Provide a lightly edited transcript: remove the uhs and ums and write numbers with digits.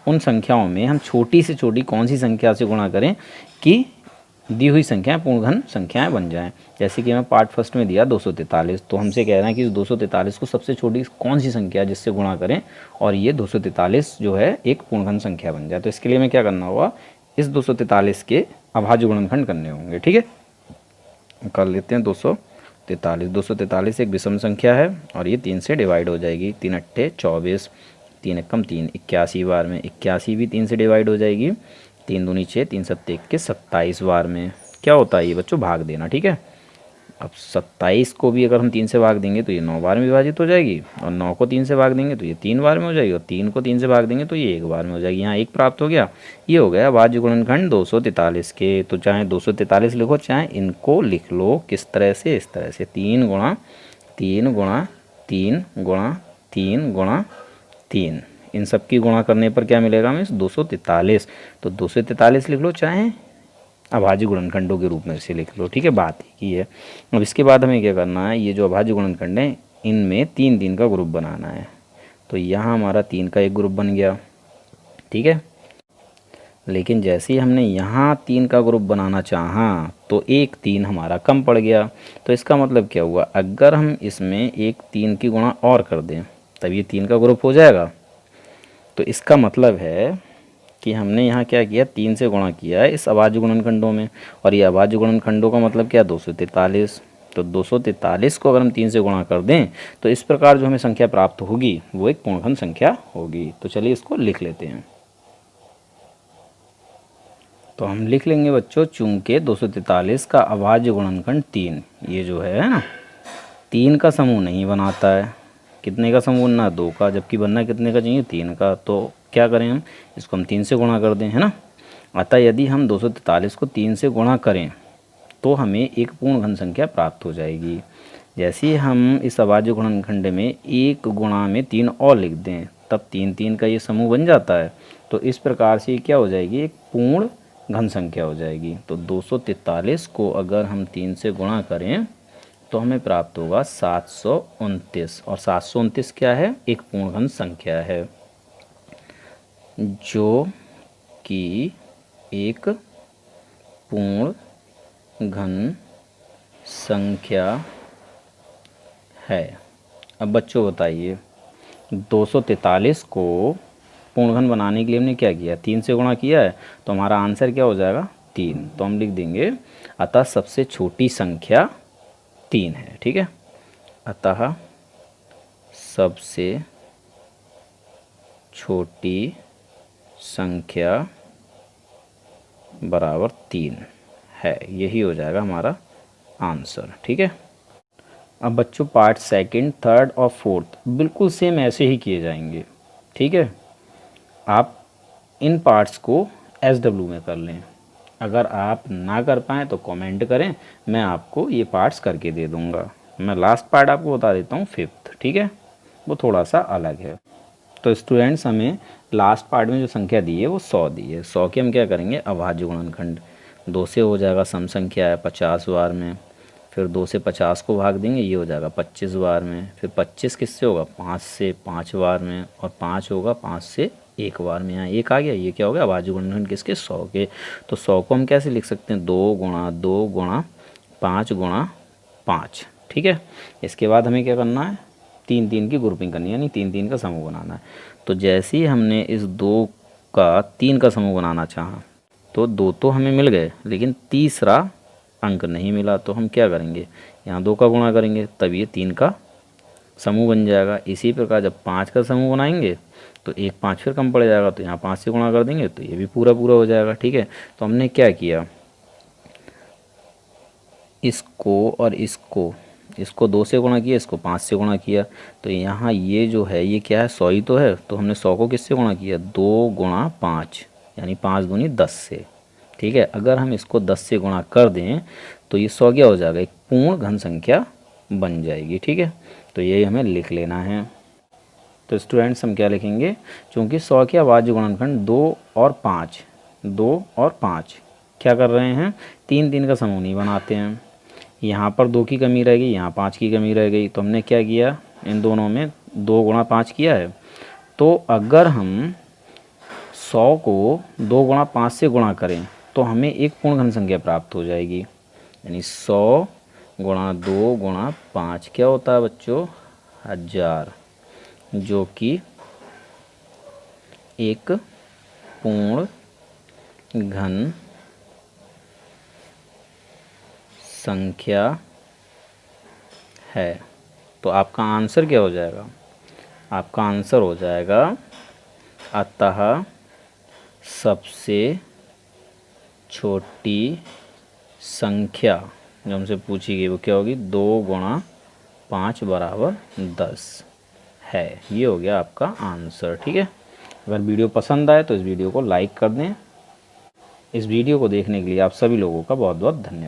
उन संख्याओं में हम छोटी से छोटी कौन सी संख्या से गुणा करें कि दी हुई संख्याएं पूर्णघन संख्याएं बन जाएं। जैसे कि मैं पार्ट फर्स्ट में दिया 243, तो हमसे कह रहे हैं कि इस 243 को सबसे छोटी कौन सी संख्या जिससे गुणा करें और ये 243 जो है एक पूर्णघन संख्या बन जाए। तो इसके लिए हमें क्या करना होगा, इस 243 के अभाज्य गुणनखंड करने होंगे। ठीक है, कर लेते हैं 243 एक विषम संख्या है और ये 3 से डिवाइड हो जाएगी। 3 अट्ठे 24, 3 एकम 3, 81 बार में। 81 भी 3 से डिवाइड हो जाएगी। 3 दूनी 6, 3 सत्ते 21, 27 बार में। क्या होता है ये बच्चों, भाग देना। ठीक है, अब 27 को भी अगर हम 3 से भाग देंगे तो ये 9 बार में विभाजित हो जाएगी, और 9 को 3 से भाग देंगे तो ये 3 बार में हो जाएगी, और 3 को 3 से भाग देंगे तो ये 1 बार में हो जाएगी। यहाँ 1 प्राप्त हो गया। ये हो गया अभाज्य गुणनखंड 243 के। तो चाहे 243 लिखो चाहे इनको लिख लो किस तरह से, इस तरह से 3 गुणा 3 गुणा 3 गुणा 3 गुणा 3, इन सब की गुणा करने पर क्या मिलेगा हमें, 243। तो 243 लिख लो चाहे अभाज्य गुणनखंडों के रूप में से लिख लो। ठीक है, बात एक ही है। अब इसके बाद हमें क्या करना है, ये जो अभाज्य गुणनखंड है इनमें 3 3 का ग्रुप बनाना है। तो यहाँ हमारा 3 का एक ग्रुप बन गया। ठीक है, लेकिन जैसे ही हमने यहाँ 3 का ग्रुप बनाना चाहा तो एक 3 हमारा कम पड़ गया। तो इसका मतलब क्या हुआ, अगर हम इसमें एक 3 की गुणा और कर दें तब ये 3 का ग्रुप हो जाएगा। तो इसका मतलब है कि हमने यहाँ क्या किया, 3 से गुणा किया है इस अभाज्य गुणनखंडों में, और ये अभाज्य गुणनखंडों का मतलब क्या, 243। तो 243 को अगर हम 3 से गुणा कर दें तो इस प्रकार जो हमें संख्या प्राप्त होगी वो एक पूर्णघन संख्या होगी। तो चलिए इसको लिख लेते हैं। तो हम लिख लेंगे बच्चों, चूंकि 243 का अभाज्य गुणनखंड 3, ये जो है ना 3 का समूह नहीं बनाता है। कितने का समूह बनना, 2 का, जबकि बनना कितने का चाहिए, 3 का। तो क्या करें हम, इसको हम 3 से गुणा कर दें, है ना। अतः यदि हम 243 को 3 से गुणा करें तो हमें एक पूर्ण घन संख्या प्राप्त हो जाएगी। जैसे ही हम इस अभाज्य गुणनखंड में एक गुणा में 3 और लिख दें तब 3 3 का ये समूह बन जाता है। तो इस प्रकार से क्या हो जाएगी, एक पूर्ण घन संख्या हो जाएगी। तो 243 को अगर हम 3 से गुणा करें तो हमें प्राप्त होगा 729, और 729 क्या है, एक पूर्ण घन संख्या है जो कि एक पूर्ण घन संख्या है। अब बच्चों बताइए, 243 को पूर्ण घन बनाने के लिए हमने क्या किया, 3 से गुणा किया है, तो हमारा आंसर क्या हो जाएगा, 3। तो हम लिख देंगे अतः सबसे छोटी संख्या 3 है। ठीक है, अतः सबसे छोटी संख्या बराबर 3 है, यही हो जाएगा हमारा आंसर। ठीक है, अब बच्चों पार्ट सेकंड, थर्ड और फोर्थ बिल्कुल सेम ऐसे ही किए जाएंगे। ठीक है, आप इन पार्ट्स को SW में कर लें। अगर आप ना कर पाएँ तो कमेंट करें, मैं आपको ये पार्ट्स करके दे दूँगा। मैं लास्ट पार्ट आपको बता देता हूँ, 5th। ठीक है, वो थोड़ा सा अलग है। तो स्टूडेंट्स, हमें लास्ट पार्ट में जो संख्या दी है वो 100 दी है। 100 के हम क्या करेंगे, अभाज्य गुणनखंड 2 से हो जाएगा, सम संख्या है 50 बार में। फिर 2 से 50 को भाग देंगे, ये हो जाएगा 25 बार में। फिर 25 किससे होगा, 5 से 5 बार में, और 5 होगा 5 से 1 बार में। यहाँ 1 आ गया, ये क्या हो गया, अभाज्य गुणनखंड किसके, 100 के। तो 100 को हम कैसे लिख सकते हैं, 2 गुणा 2 गुणा 5 गुणा 5। ठीक है, इसके बाद हमें क्या करना है, 3 3 की ग्रुपिंग करनी है, यानी 3 3 का समूह बनाना है। तो जैसे ही हमने इस 2 का 3 का समूह बनाना चाहा तो 2 तो हमें मिल गए, लेकिन तीसरा अंक नहीं मिला। तो हम क्या करेंगे, यहाँ 2 का गुणा करेंगे तब ये 3 का समूह बन जाएगा। इसी प्रकार जब 5 का समूह बनाएंगे तो एक 5 फिर कम पड़ जाएगा, तो यहाँ 5 से गुणा कर देंगे तो ये भी पूरा पूरा हो जाएगा। ठीक है, तो हमने क्या किया, इसको और इसको 2 से गुणा किया, इसको 5 से गुणा किया। तो यहाँ ये जो है ये क्या है, 100 ही तो है। तो हमने 100 को किससे गुणा किया, 2 गुणा 5, यानी 5 दूनी 10 से। ठीक है, अगर हम इसको 10 से गुणा कर दें तो ये 100 क्या हो जाएगा, एक पूर्ण घन संख्या बन जाएगी। ठीक है, तो यही हमें लिख लेना है। तो स्टूडेंट्स, हम क्या लिखेंगे, चूँकि 100 के अभाज्य गुणनखंड 2 और 5 क्या कर रहे हैं, 3 3 का समूह नहीं बनाते हैं। यहाँ पर 2 की कमी रह गई, यहाँ 5 की कमी रह गई। तो हमने क्या किया, इन दोनों में 2 गुणा 5 किया है। तो अगर हम 100 को 2 गुणा 5 से गुणा करें तो हमें एक पूर्ण घन संख्या प्राप्त हो जाएगी, यानी 100 गुणा 2 गुणा 5 क्या होता है बच्चों 1000, जो कि एक पूर्ण घन संख्या है। तो आपका आंसर क्या हो जाएगा, आपका आंसर हो जाएगा अतः सबसे छोटी संख्या जो हमसे पूछी गई वो क्या होगी 2 गुणा 5 बराबर 10 है। ये हो गया आपका आंसर। ठीक है, अगर वीडियो पसंद आए तो इस वीडियो को लाइक कर दें। इस वीडियो को देखने के लिए आप सभी लोगों का बहुत बहुत धन्यवाद।